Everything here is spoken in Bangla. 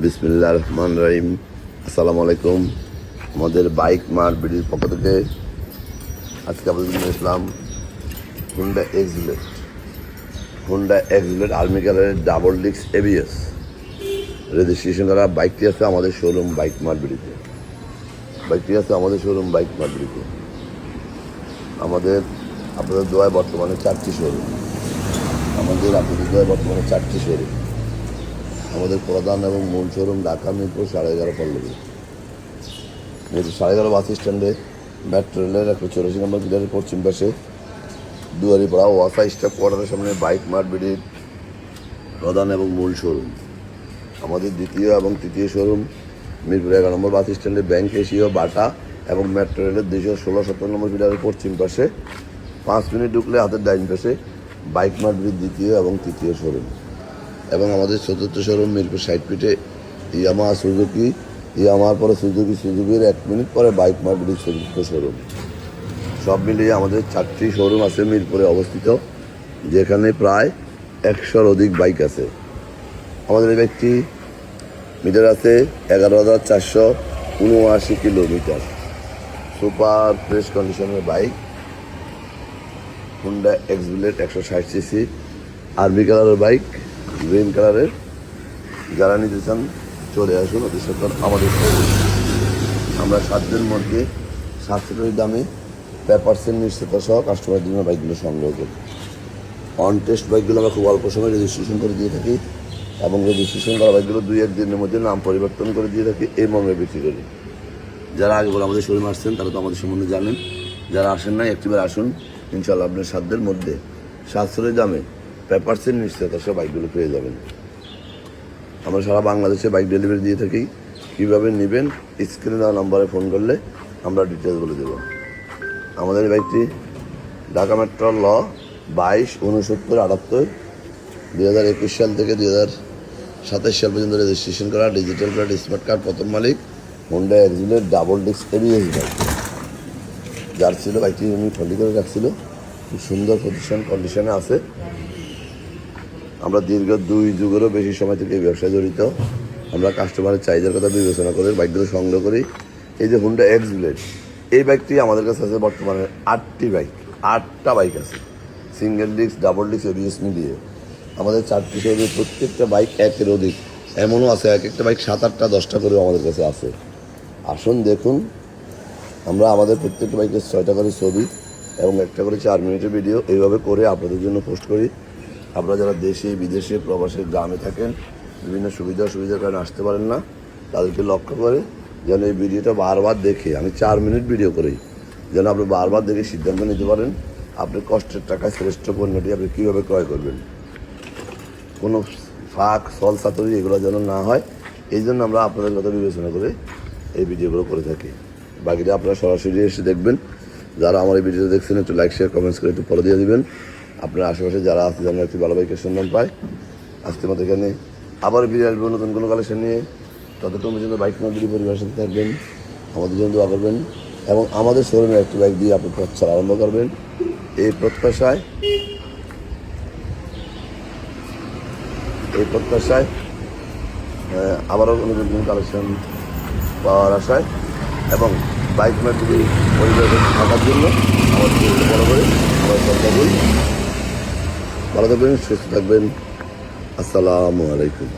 বিসমিল্লাহির রহমানির রহিম। আসসালামু আলাইকুম। আমাদের বাইক মার বিডির পক্ষ থেকে আজকে আপনাদের জন্য ইসলাম হুন্ডা এক্সব্লেড আর্মি কালারের ডাবল ডিস্ক এবিএস রেজিস্ট্রেশন করা বাইকটি আছে আমাদের শোরুম বাইক মার বিডিতে। আমাদের আপনাদের দোয়ায় বর্তমানে চারটি শোরুম। আমাদের প্রধান এবং মূল শোরুম ঢাকা মিরপুর 11.5 পল্লবী, মিরপুর 11.5 বাস স্ট্যান্ডে মেট্রো রেলের 184 নম্বর পিলারের পশ্চিম পাশে দুয়ারিপাড়া ওয়াসা স্টাফ কোয়ার্টারের সামনে বাইক মার্ট বিডির প্রধান এবং মূল শোরুম। আমাদের দ্বিতীয় এবং তৃতীয় শোরুম মিরপুর 11 নম্বর বাস স্ট্যান্ডে ব্যাংক এশীয় বাটা এবং মেট্রো রেলের 216-17 নম্বর পিলারের পশ্চিম পাশে 5 মিনিট ঢুকলে হাতের ডাইন পাশে বাইক মার্ট বিডির দ্বিতীয় এবং তৃতীয় শোরুম। এবং আমাদের চতুর্থ শোরুম মিরপুর 60 ফিটে ইয়ামার পরে সুজুকির 1 মিনিট পরে বাইক মার্ট বিডির চতুর্থ শোরুম। সব মিলিয়ে আমাদের 4টি শোরুম আছে মিরপুরে অবস্থিত, যেখানে প্রায় 100-র অধিক বাইক আছে। আমাদের এই বাইকটি মিটার আছে 11,479 কিলোমিটার। সুপার ফ্রেশ কন্ডিশনের bike Honda X-Blade 160 CC army কালারের বাইক, গ্রিন কালারের। যারা নিতে চান চলে আসুন অতি সত্তর আমাদের শোরুম। আমরা 7 দিনের মধ্যে 700 দামে পেপারসের নিশ্চয়তা সহ কাস্টমারের জন্য বাইকগুলো সংগ্রহ করি। অন টেস্ট বাইকগুলো আমরা খুব অল্প সময় রেজিস্ট্রেশন করে দিয়ে থাকি এবং রেজিস্ট্রেশন করা বাইকগুলো 2-1 দিনের মধ্যে নাম পরিবর্তন করে দিয়ে থাকি, এই মর্মে বিক্রি করি। যারা আগে বলে আমাদের শোরুমে আসছেন তারা তো আমাদের সম্বন্ধে জানেন, যারা আসেন না একটিবার আসুন, ইনশাল্লাহ আপনার 7 দিনের মধ্যে 700 দামে পেপারসের নিশ্চয়তা সহ বাইকগুলো পেয়ে যাবেন। আমরা সারা বাংলাদেশে বাইক ডেলিভারি দিয়ে থাকি। কীভাবে নেবেন স্ক্রিনে দেওয়া নম্বরে ফোন করলে আমরা ডিটেলস বলে দেব। আমাদের এই বাইকটি ঢাকা মেট্রো ল 22-69-78 2021 সাল থেকে 2027 সাল পর্যন্ত রেজিস্ট্রেশন করা ডিজিটাল কার্ড স্মার্ট কার্ড প্রথম মালিক Honda X Blade double disc ABS bike. যার ছিল বাইকটি উনি ফলি করে রাখছিল, খুব সুন্দর কন্ডিশনে আছে। আমরা দীর্ঘ 2 যুগেরও বেশি সময় থেকে এই ব্যবসায় জড়িত। আমরা কাস্টমারের চাহিদার কথা বিবেচনা করে বাইকগুলো সংগ্রহ করি। এই যে হুন্ডা এক্সব্লেড এই বাইকটি আমাদের কাছে আছে বর্তমানে 8টা বাইক আছে, single disc double disc ABS মিলিয়ে। আমাদের 4টি শোরুমে প্রত্যেকটা বাইক 1-এর অধিক, এমনও আছে এক একটা বাইক 7-8টা 10টা করেও আমাদের কাছে আছে। আসুন দেখুন। আমরা আমাদের প্রত্যেকটা বাইকের 6টা করে ছবি এবং 1টা করে 4 মিনিটের ভিডিও এইভাবে করে আপনাদের জন্য পোস্ট করি। আপনারা যারা দেশে বিদেশে প্রবাসে গ্রামে থাকেন, বিভিন্ন সুবিধার কারণে আসতে পারেন না, তাদেরকে লক্ষ্য করে যেন এই ভিডিওটা বারবার দেখে, আমি 4 মিনিট ভিডিও করি, যেন আপনি বারবার দেখে সিদ্ধান্ত নিতে পারেন আপনি কষ্টের টাকায় শ্রেষ্ঠ পণ্যটি আপনি কীভাবে ক্রয় করবেন। কোনো ফাঁক সল সাতরি এগুলো যেন না হয়, এই জন্য আমরা আপনাদের কথা বিবেচনা করে এই ভিডিওগুলো করে থাকি। বাকিটা আপনারা সরাসরি এসে দেখবেন। যারা আমার এই ভিডিওটা দেখছেন একটু লাইক শেয়ার কমেন্টস করে একটু ফলো দিয়ে দেবেন। আপনার আশেপাশে যারা আছে যেন একটি ভালো বাইকের সন্ধান পায়। আজকের মতো এখানে আবার ফিরে আসবো নতুন কোনো কালেকশন নিয়ে। ততক্ষণ পর্যন্ত বাইক মার্কেটিং পরিবারের সাথে থাকবেন, আমাদের জন্য দোয়া করবেন এবং আমাদের শোরুমে একটি বাইক দিয়ে আপনি পথ চলা আরম্ভ করবেন এই প্রত্যাশায় আবারও নতুন কোনো কালেকশন পাওয়ার আশায় এবং বাইক মার্কেটিং পরিবারের থাকার জন্য আমাদের বড় করে আমরা চেষ্টা করি। ভালো থাকবেন, সুস্থ থাকবেন। আসসালামু আলাইকুম।